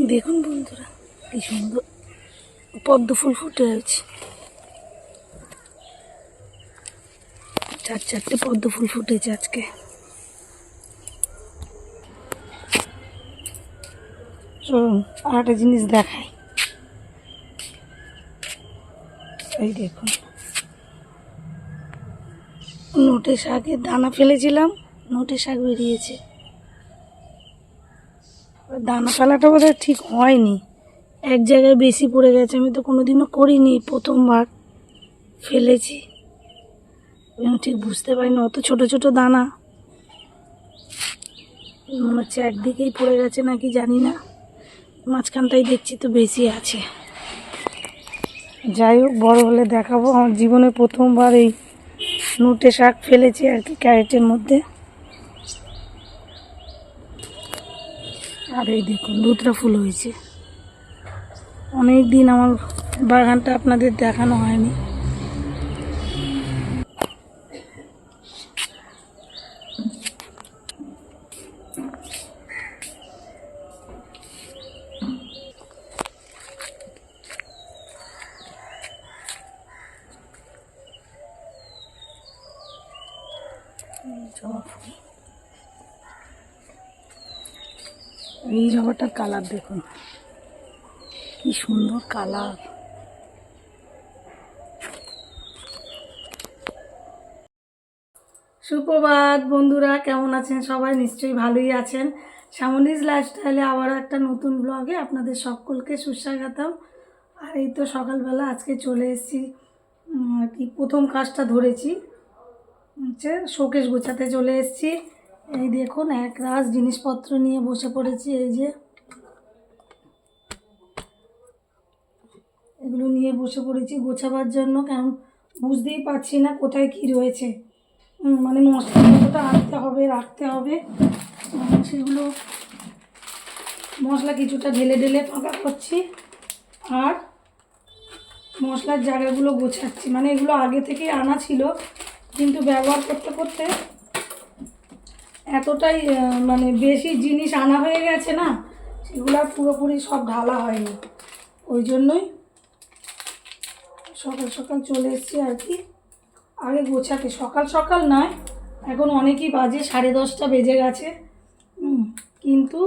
দেখুন বন্ধুরা, কি সুন্দর পদ্ম ফুল ফুটে আছে। চারটে পদ্ম ফুল ফুটেছে আজকে। চলুন আর একটা জিনিস দেখাই। এই দেখুন, নোটে শাকের দানা ফেলেছিলাম, নোটে শাক বেরিয়েছে। দানা ফেলাটা বোধহয় ঠিক হয়নি, এক জায়গায় বেশি পড়ে গেছে। আমি তো কোনোদিনও করিনি, প্রথমবার ফেলেছি। আমি ঠিক বুঝতে পারিনি, অত ছোট ছোট দানা মনে হচ্ছে একদিকেই পড়ে গেছে নাকি জানি না, মাঝখানটাই দেখছি তো বেশি আছে। যাই হোক, বড় হলে দেখাবো। আমার জীবনে প্রথমবার এই নোটে শাক ফেলেছি আর কি, ক্যারেটের মধ্যে। আর এই দেখুন, দুধরা ফুল হয়েছে। অনেক দিন আমার বাগানটা আপনাদের দেখানো হয়নি। এই জবাটার কালার দেখুন, কি সুন্দর কালার। সুপ্রভাত বন্ধুরা, কেমন আছেন সবাই? নিশ্চয়ই ভালোই আছেন। শ্যামলীজ লাইফস্টাইলে আবার একটা নতুন ব্লগে আপনাদের সকলকে সুস্বাগতম। আর এই তো সকালবেলা আজকে চলে এসেছি, কি প্রথম কাজটা ধরেছি হচ্ছে শোকেস গোছাতে চলে এসেছি। এই দেখুন, এক রাশ জিনিসপত্র নিয়ে বসে পড়েছি। এই যে এগুলো নিয়ে বসে পড়েছি গোছাবার জন্য, কারণ বুঝতেই পারছি না কোথায় কি রয়েছে। মানে মশলা কতটা আনতে হবে, রাখতে হবে, সেগুলো মশলা কিছুটা ঢেলে ঢেলে ফাঁকা করছি, আর মশলার জায়গাগুলো গোছাচ্ছি। মানে এগুলো আগে থেকেই আনা ছিল, কিন্তু ব্যবহার করতে করতে এতটাই মানে বেশি জিনিস আনা হয়ে গেছে না, সেগুলো আর পুরোপুরি সব ঢালা হয়নি। ওই জন্যই সকাল সকাল চলে এসেছি আর কি, আগে গোছাতে। সকাল সকাল নয়, এখন অনেকই বাজে, 10:30 বেজে গেছে। কিন্তু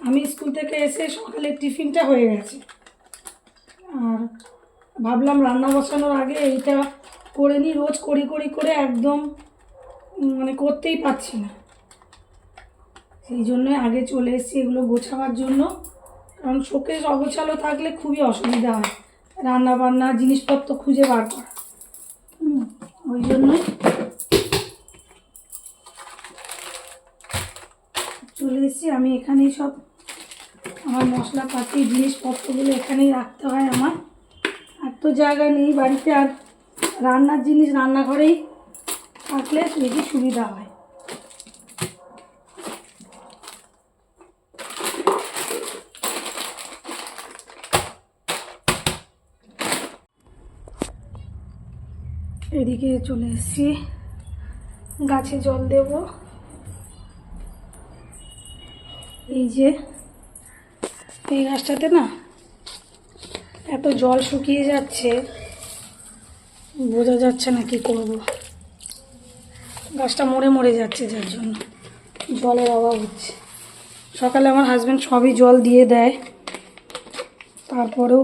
আমি স্কুল থেকে এসে সকালের টিফিনটা হয়ে গেছে, আর ভাবলাম রান্না বসানোর আগে এইটা করে নিই। রোজ করে একদম মানে করতেই পারছি না, সেই জন্যই আগে চলে এসেছি এগুলো গোছাবার জন্য। কারণ শোকেস অগোছালো থাকলে খুবই অসুবিধা হয় রান্না বান্না জিনিসপত্র খুঁজে বার করা। ওই জন্যই চলে এসেছি। আমি এখানেই সব আমার মশলাপাতি জিনিসপত্রগুলো এখানেই রাখতে হয় আমার। আর তো জায়গা নেই বাড়িতে, আর রান্নার জিনিস রান্নাঘরেই থাকলে বেশি সুবিধা হয়। এদিকে চলে এসেছি, গাছে জল দেব। এই যে এই গাছটাতে না এত জল শুকিয়ে যাচ্ছে, বোঝা যাচ্ছে না কি করব। গাছটা মরে যাচ্ছে, যার জন্য জলের অভাব হচ্ছে। সকালে আমার হাজব্যান্ড সবই জল দিয়ে দেয়, তারপরেও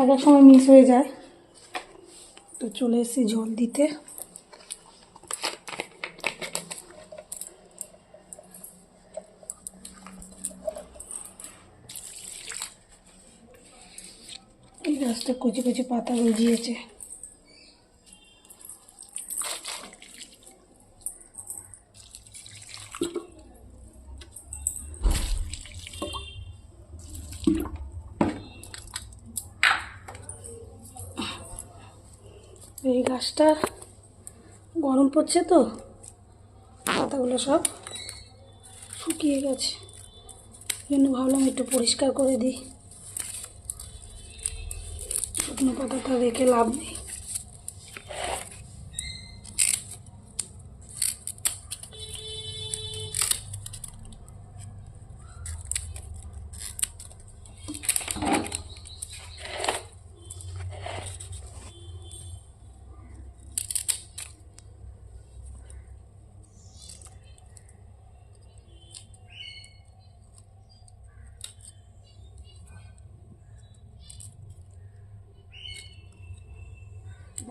এক সময় মিস হয়ে যায়। তো চলে এসেছি জল দিতে। এই গাছটা কচি কচি পাতা গজিয়েছে। এই গাছটা গরম পড়ছে তো পাতাগুলো সব শুকিয়ে গেছে, জন্য ভাবলাম একটু পরিষ্কার করে দিই। শুকনো পাতাটা রেখে লাভ নেই।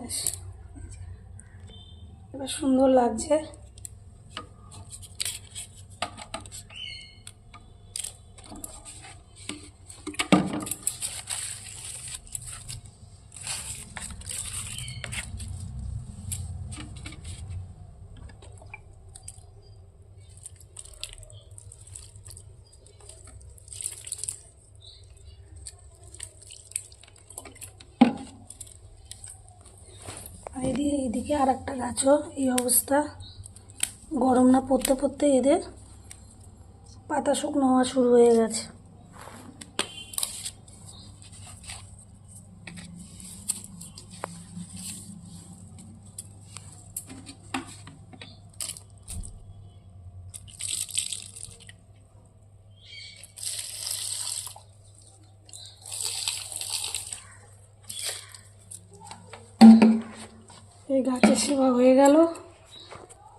ব্যাস, এবার সুন্দর লাগছে। আর এইদিকে আর একটা গাছও এই অবস্থা, গরম না পড়তে পড়তে এদের পাতা শুকনো হওয়া শুরু হয়ে গেছে। এই গাছের সেবা হয়ে গেল,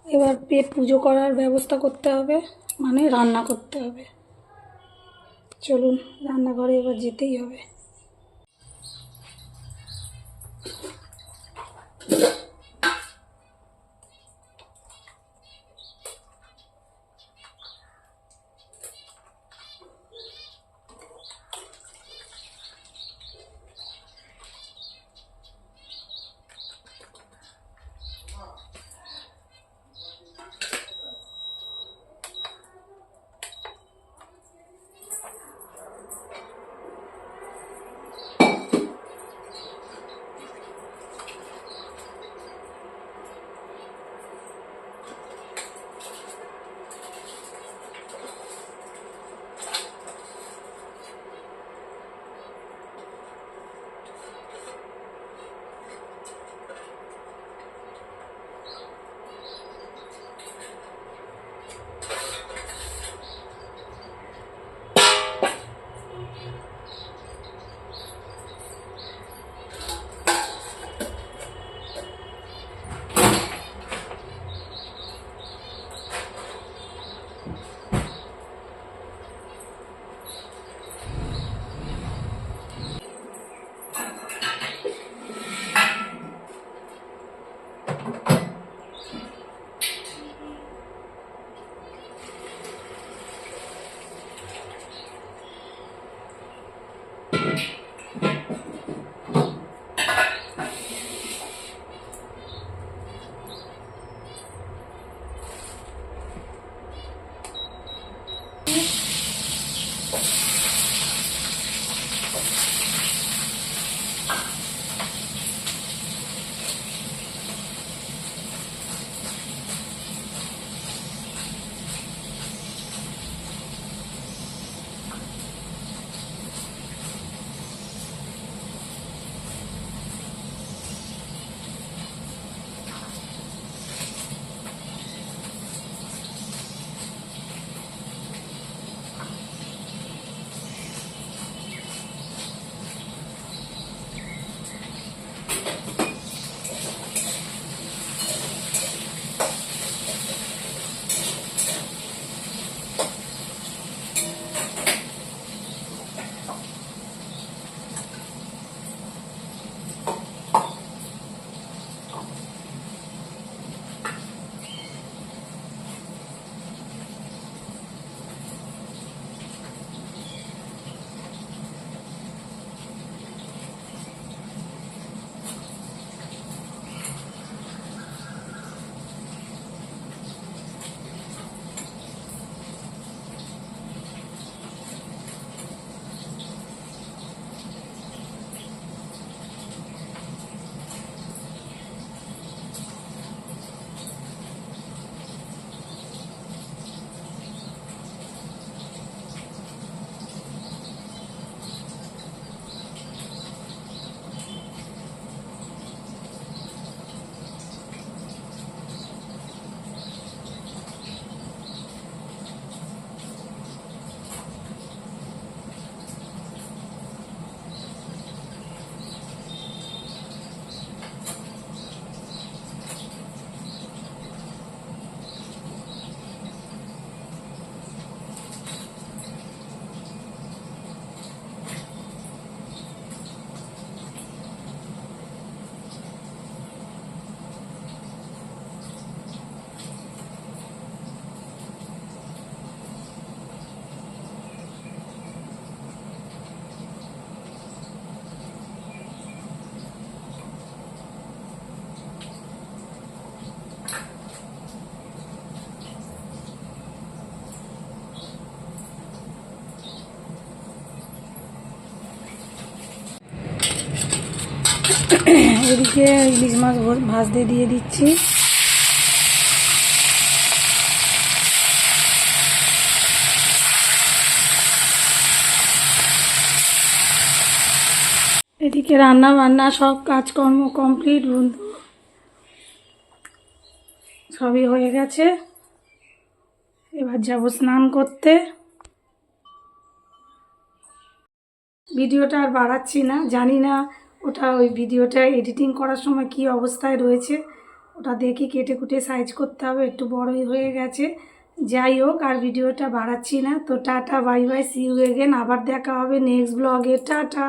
এবার পেট পুজো করার ব্যবস্থা করতে হবে, মানে রান্না করতে হবে। চলুন রান্নাঘরে এবার যেতেই হবে। এদিকে ইলিশ মাছ ভাজতে দিয়ে দিচ্ছি। এদিকে রান্না বান্না সব কাজকর্ম কমপ্লিট বন্ধু, সবই হয়ে গেছে। এবার যাব স্নান করতে। ভিডিওটা আর বাড়াচ্ছি না, জানি না ওটা ওই ভিডিওটা এডিটিং করার সময় কি অবস্থায় রয়েছে, ওটা দেখে কেটে কুটে সাইজ করতে হবে, একটু বড়ই হয়ে গেছে। যাই হোক, আর ভিডিওটা বাড়াচ্ছি না। তো tata, bye bye, see you again. আবার দেখা হবে নেক্সট ব্লগে। টাটা।